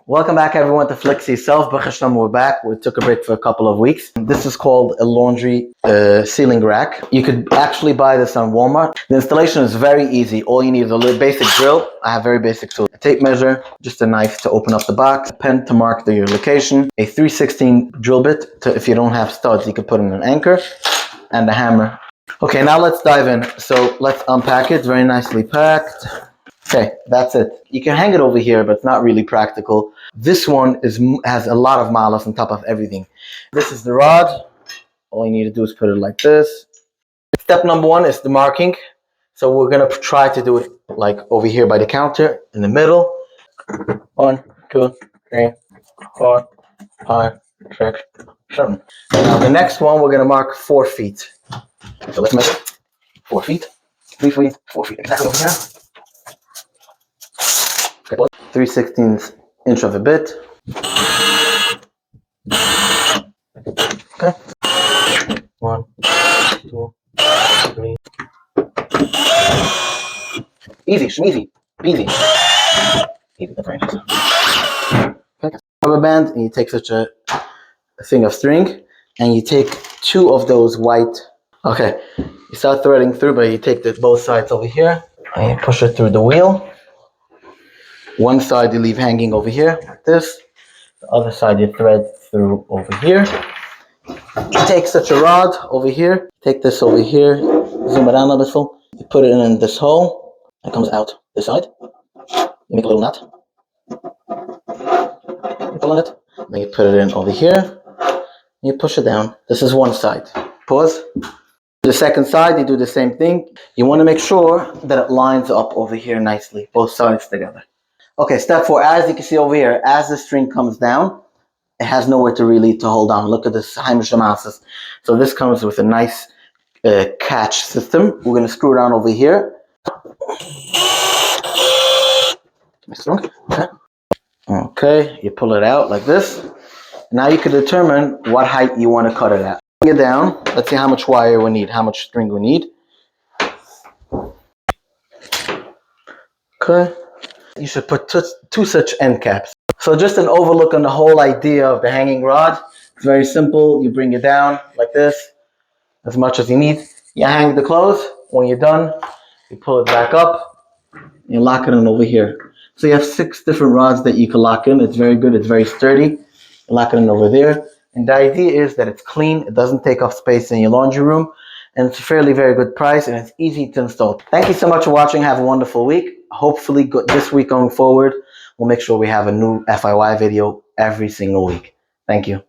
Welcome back everyone to FLIX IT YOURSELF. Baruch Hashem, we're back. We took a break for a couple of weeks. This is called a laundry ceiling rack. You could actually buy this on Walmart. The installation is very easy. All you need is a little basic drill. I have very basic tools. A tape measure, just a knife to open up the box, a pen to mark your location, a 3/16 drill bit to, if you don't have studs, you could put in an anchor, and a hammer. Okay, now let's dive in. So let's unpack it. Very nicely packed. Okay, that's it. You can hang it over here, but it's not really practical. This one has a lot of malas on top of everything. This is the rod. All you need to do is put it like this. Step number one is the marking. So we're going to try to do it like over here by the counter in the middle. 1, 2, 3, 4, 5, 6, 7. Now the next one, we're going to mark 4 feet. So let's measure 4 feet, 3 feet, 4 feet. Exactly over here. 3/16 inch of a bit. Okay. 1, 2, 3. Easy, schmeezy, easy. Easy, that's right. Okay. Rubber band, and you take such a thing of string, and you take 2 of those white. Okay, you start threading through, but you take both sides over here, and you push it through the wheel. One side you leave hanging over here, like this. The other side you thread through over here. You take such a rod over here, take this over here, zoom it out a little. You put it in this hole, it comes out this side. You make a little knot. You pull on it, then you put it in over here. You push it down. This is one side. Pause. The second side, you do the same thing. You want to make sure that it lines up over here nicely, both sides together. Okay, step 4, as you can see over here, as the string comes down, it has nowhere to really hold on. Look at this Heimish masses. So this comes with a nice catch system. We're going to screw it on over here. Strong. Okay, you pull it out like this. Now you can determine what height you want to cut it at. Bring it down. Let's see how much wire we need, how much string we need. Okay. You should put 2 such end caps. So just an overlook on the whole idea of the hanging rod. It's very simple. You bring it down like this, as much as you need. You hang the clothes. When you're done, you pull it back up. You lock it in over here. So you have 6 different rods that you can lock in. It's very good. It's very sturdy. You lock it in over there. And the idea is that it's clean. It doesn't take up space in your laundry room. And it's a fairly very good price, and it's easy to install. Thank you so much for watching. Have a wonderful week. Hopefully this week going forward, we'll make sure we have a new FIY video every single week. Thank you.